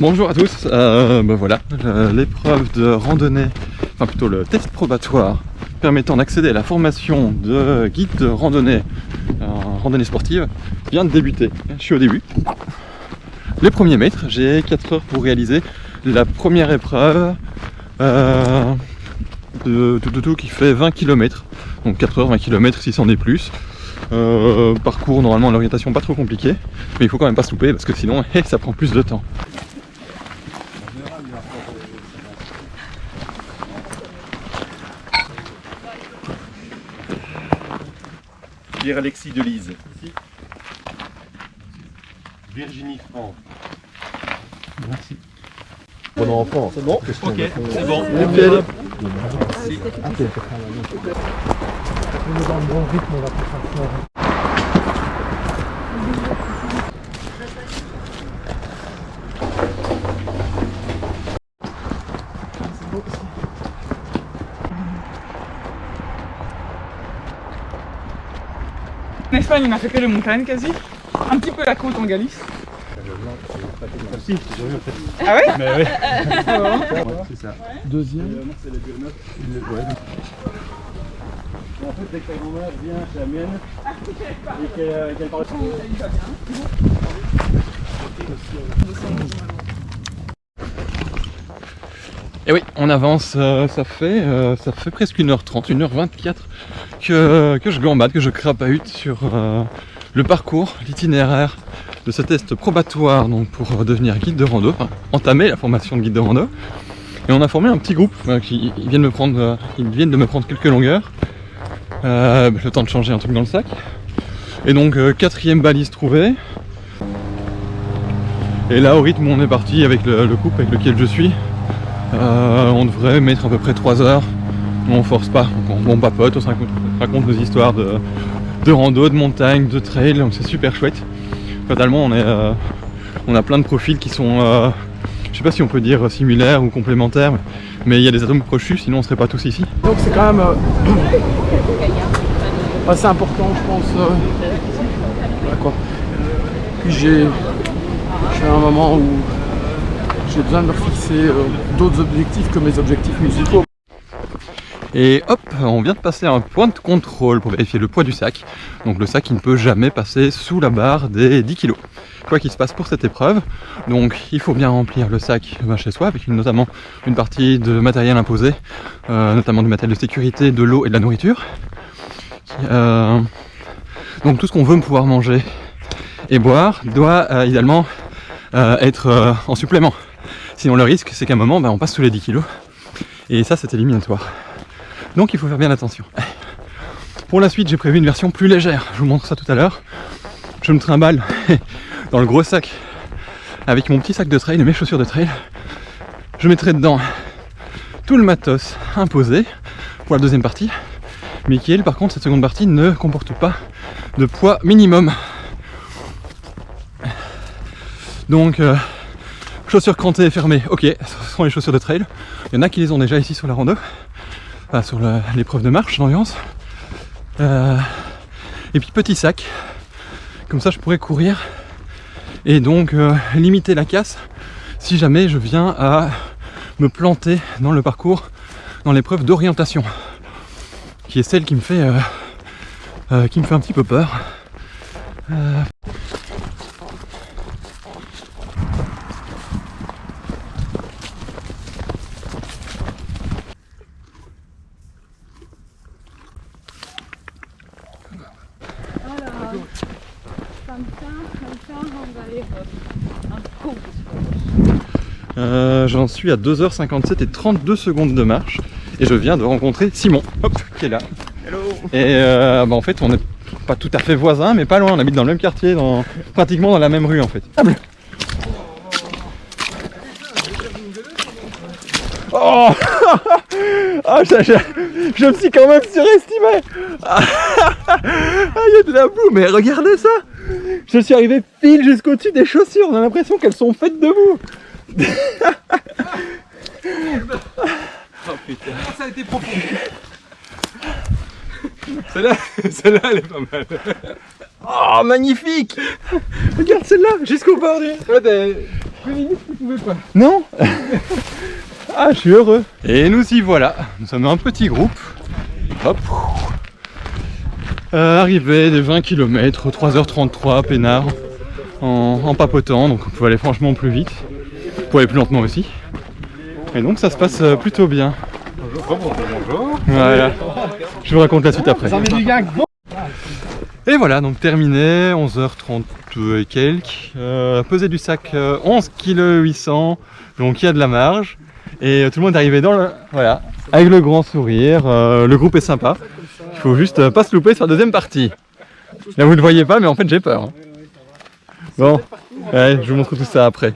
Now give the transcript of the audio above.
Bonjour à tous, voilà, l'épreuve de randonnée, enfin plutôt le test probatoire permettant d'accéder à la formation de guide de randonnée en randonnée sportive vient de débuter. Je suis au début. Les premiers mètres, j'ai 4 heures pour réaliser la première épreuve de tout qui fait 20 km. Donc 4 heures, 20 km si c'en est plus. Parcours normalement l'orientation pas trop compliquée, mais il faut quand même pas se louper parce que sinon ça prend plus de temps. Pierre Alexis Delise. Ici. Virginie Franck. Merci. Bon enfant. C'est bon. Ok, c'est bon. Nickel. Merci. Dans le bon rythme, on va pas faire fort. En Espagne, il n'a fait que les montagnes quasi. Un petit peu la côte en Galice. Ah ouais? Mais oui. C'est ça. Deuxième. C'est le Burnout. En fait, dès que ta grand-mère vient chez la mienne et qu'elle parle. Et oui, on avance, ça fait presque 1h30, 1h24 que je gambade, que je crapahute sur le parcours, l'itinéraire de ce test probatoire donc pour devenir guide de rando, enfin, entamer la formation de guide de rando. Et on a formé un petit groupe qui viennent de me prendre quelques longueurs, le temps de changer un truc dans le sac. Et donc 4e balise trouvée. Et là au rythme où on est parti avec le couple avec lequel je suis, on devrait mettre à peu près 3 heures. On force pas, on papote, on se raconte nos histoires de rando, de montagne, de trail, donc c'est super chouette. Fatalement on a plein de profils qui sont, je sais pas si on peut dire similaires ou complémentaires, mais il y a des atomes crochus, sinon on serait pas tous ici. Donc c'est quand même assez important, je pense. Voilà quoi. Puis j'ai un moment où j'ai besoin de me fixer d'autres objectifs que mes objectifs musicaux. Et hop, on vient de passer un point de contrôle pour vérifier le poids du sac. Donc le sac qui ne peut jamais passer sous la barre des 10 kg. Quoi qu'il se passe pour cette épreuve. Donc il faut bien remplir le sac chez soi, avec notamment une partie de matériel imposé, notamment du matériel de sécurité, de l'eau et de la nourriture. Donc tout ce qu'on veut pouvoir manger et boire doit idéalement être en supplément. Sinon le risque c'est qu'à un moment on passe sous les 10 kg. Et ça c'est éliminatoire. Donc il faut faire bien attention. Pour la suite j'ai prévu une version plus légère, je vous montre ça tout à l'heure. Je me trimballe dans le gros sac avec mon petit sac de trail et mes chaussures de trail. Je mettrai dedans tout le matos imposé pour la deuxième partie. Mais qui est par contre cette seconde partie ne comporte pas de poids minimum. Donc chaussures crantées et fermées, ok, ce sont les chaussures de trail. Il y en a qui les ont déjà ici sur la rando. Enfin, sur l'épreuve de marche, d'ambiance. Et puis petit sac, comme ça je pourrais courir et donc limiter la casse si jamais je viens à me planter dans le parcours, dans l'épreuve d'orientation, qui est celle qui me fait un petit peu peur. J'en suis à 2h57 et 32 secondes de marche et je viens de rencontrer Simon, hop, qui est là. Hello. Et en fait on n'est pas tout à fait voisins mais pas loin, on habite dans le même quartier, pratiquement dans la même rue en fait. Oh ah, je me suis quand même surestimé. Ah, il y a de la boue, mais regardez ça. Je suis arrivé pile jusqu'au-dessus des chaussures, on a l'impression qu'elles sont faites de boue. Oh putain. Ça a été profond. Celle-là elle est pas mal. Oh magnifique. Regarde celle-là, jusqu'au bord du... J'ai dit que tu pouvais pas. Non. Ah, je suis heureux. Et nous y voilà. Nous sommes un petit groupe. Hop. Arrivé des 20 km, 3h33 peinard, en papotant, donc on peut aller franchement plus vite. On peut aller plus lentement aussi. Et donc ça se passe plutôt bien. Bonjour. Voilà. Je vous raconte la suite après. Et voilà, donc terminé, 11h30 et quelques. Pesé du sac 11 kg 800, donc il y a de la marge. Et tout le monde est arrivé dans le... Voilà, avec le grand sourire. Le groupe est sympa. Il faut juste pas se louper sur la deuxième partie. Là vous ne le voyez pas, mais en fait j'ai peur. Bon, ouais, je vous montre tout ça après.